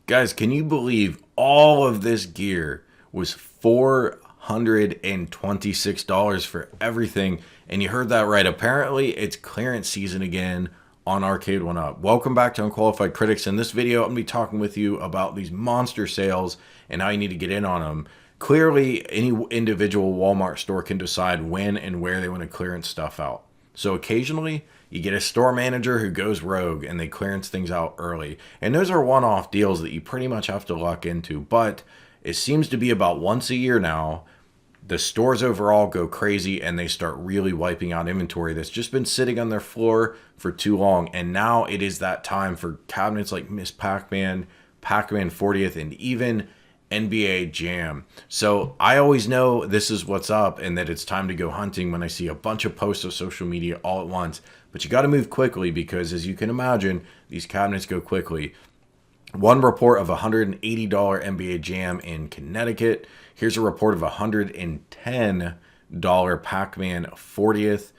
Guys, can you believe all of this gear was $426 for everything? And you heard that right. Apparently, it's clearance season again on Arcade1up. Welcome back to Unqualified Critics. In this video, I'm going to be talking with you about these monster sales and how you need to get in on them. Clearly, any individual Walmart store can decide when and where they want to clearance stuff out. So occasionally, you get a store manager who goes rogue and they clearance things out early. And those are one-off deals that you pretty much have to luck into. But it seems to be about once a year now, the stores overall go crazy and they start really wiping out inventory that's just been sitting on their floor for too long. And now it is that time for cabinets like Miss Pac-Man, Pac-Man 40th, and even NBA Jam. So I always know this is what's up and that it's time to go hunting when I see a bunch of posts of social media all at once. But you got to move quickly because, as you can imagine, these cabinets go quickly. One report of $180 NBA Jam in Connecticut. Here's a report of $110 Pac-Man 40th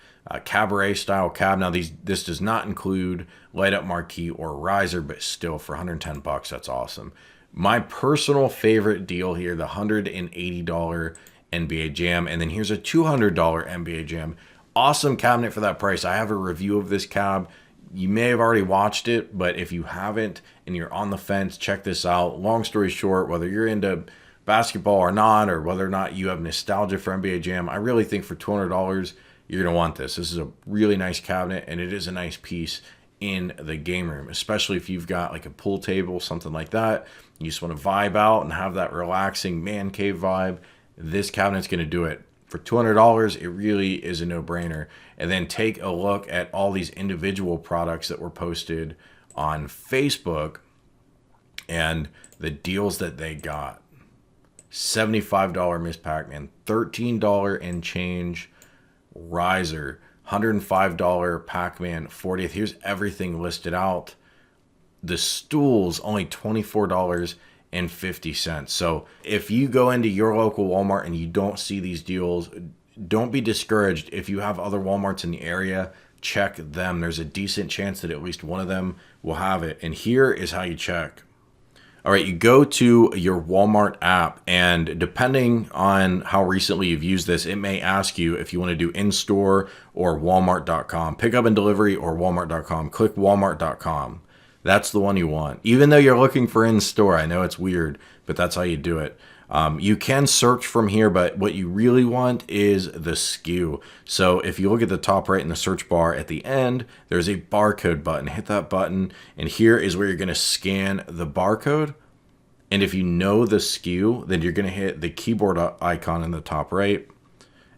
cabaret style cab. Now this does not include light up marquee or riser, but still for 110 bucks, that's awesome. My personal favorite deal here, the $180 NBA Jam, and then here's a $200 NBA Jam. Awesome cabinet for that price. I have a review of this cab. You may have already watched it, but if you haven't and you're on the fence, check this out. Long story short, whether you're into basketball or not, or whether or not you have nostalgia for NBA Jam, I really think for $200, you're going to want this. This is a really nice cabinet, and it is a nice piece in the game room, especially if you've got like a pool table, something like that. You just want to vibe out and have that relaxing man cave vibe. This cabinet's going to do it. For $200, it really is a no-brainer. And then take a look at all these individual products that were posted on Facebook and the deals that they got. $75 Miss Pac-Man, $13 and change riser, $105 Pac-Man 40th. Here's everything listed out. The stools, only $24.50. So if you go into your local Walmart and you don't see these deals, don't be discouraged. If you have other Walmarts in the area, check them. There's a decent chance that at least one of them will have it. And here is how you check. All right, you go to your Walmart app, and depending on how recently you've used this, it may ask you if you want to do in-store or walmart.com. Pickup and delivery or walmart.com. Click walmart.com. That's the one you want. Even though you're looking for in-store, I know it's weird, but that's how you do it. You can search from here, but what you really want is the SKU. So if you look at the top right in the search bar at the end, there's a barcode button. Hit that button, and here is where you're going to scan the barcode. And if you know the SKU, then you're going to hit the keyboard icon in the top right,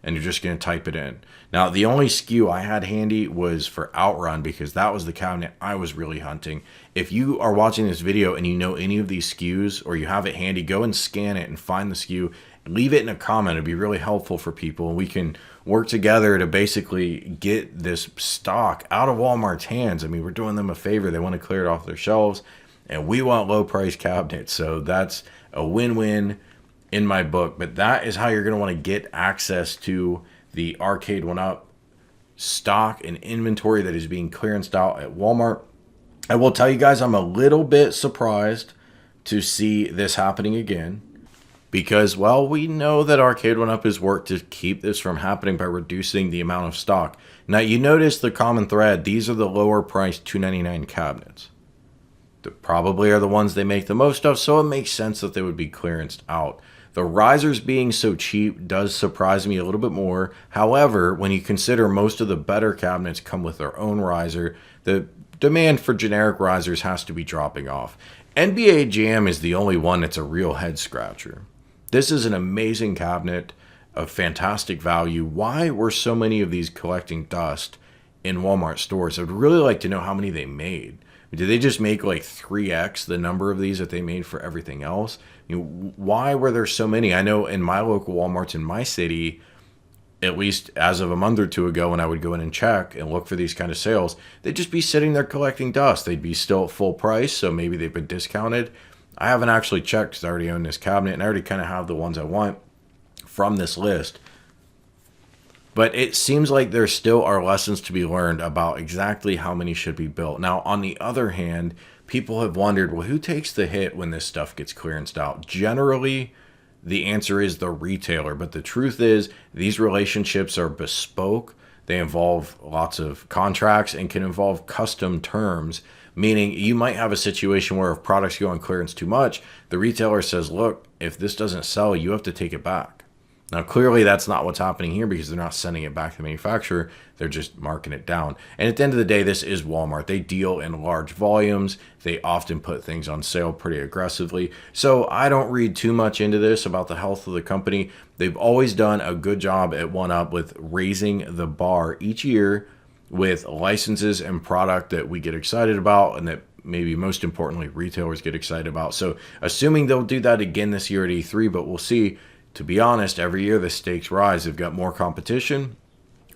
and you're just going to type it in. Now, the only SKU I had handy was for Outrun because that was the cabinet I was really hunting. If you are watching this video and you know any of these SKUs or you have it handy, go and scan it and find the SKU. Leave it in a comment. It'd be really helpful for people. We can work together to basically get this stock out of Walmart's hands. I mean, we're doing them a favor. They want to clear it off their shelves, and we want low-price cabinets. So that's a win-win in my book. But that is how you're going to want to get access to the Arcade1up stock and inventory that is being clearanced out at Walmart. I will tell you guys, I'm a little bit surprised to see this happening again because, well, we know that Arcade1up has worked to keep this from happening by reducing the amount of stock. Now, you notice the common thread. These are the lower priced $299 cabinets. They probably are the ones they make the most of, so it makes sense that they would be clearanced out. The risers being so cheap does surprise me a little bit more. However, when you consider most of the better cabinets come with their own riser, the demand for generic risers has to be dropping off. NBA Jam is the only one that's a real head scratcher. This is an amazing cabinet of fantastic value. Why were so many of these collecting dust in Walmart stores? I'd really like to know how many they made. Did they just make like 3x the number of these that they made for everything else? Why were there so many? I know in my local Walmarts in my city, at least as of a month or two ago when I would go in and check and look for these kind of sales, they'd just be sitting there collecting dust. They'd be still at full price, so maybe they've been discounted. I haven't actually checked because I already own this cabinet, and I already kind of have the ones I want from this list. But it seems like there still are lessons to be learned about exactly how many should be built. Now, on the other hand, people have wondered, well, who takes the hit when this stuff gets clearanced out? Generally, the answer is the retailer. But the truth is, these relationships are bespoke. They involve lots of contracts and can involve custom terms, meaning you might have a situation where if products go on clearance too much, the retailer says, look, if this doesn't sell, you have to take it back. Now, clearly, that's not what's happening here because they're not sending it back to the manufacturer. They're just marking it down. And at the end of the day, this is Walmart. They deal in large volumes. They often put things on sale pretty aggressively. So I don't read too much into this about the health of the company. They've always done a good job at 1UP with raising the bar each year with licenses and product that we get excited about and that maybe most importantly, retailers get excited about. So assuming they'll do that again this year at E3, but we'll see. To be honest, every year the stakes rise. They've got more competition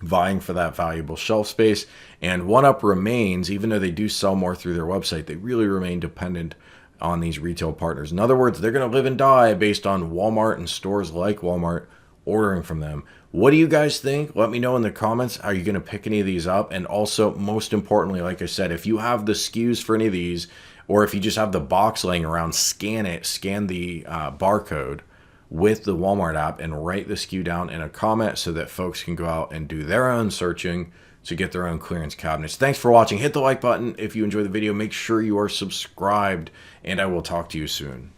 vying for that valuable shelf space. And 1UP remains, even though they do sell more through their website, they really remain dependent on these retail partners. In other words, they're going to live and die based on Walmart and stores like Walmart ordering from them. What do you guys think? Let me know in the comments. Are you going to pick any of these up? And also, most importantly, like I said, if you have the SKUs for any of these, or if you just have the box laying around, scan it, scan the barcode with the Walmart app and write the SKU down in a comment so that folks can go out and do their own searching to get their own clearance cabinets. Thanks for watching. Hit the like button if you enjoyed the video. Make sure you are subscribed, and I will talk to you soon.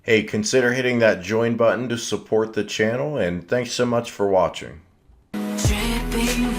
Hey, consider hitting that join button to support the channel, and thanks so much for watching. Dripping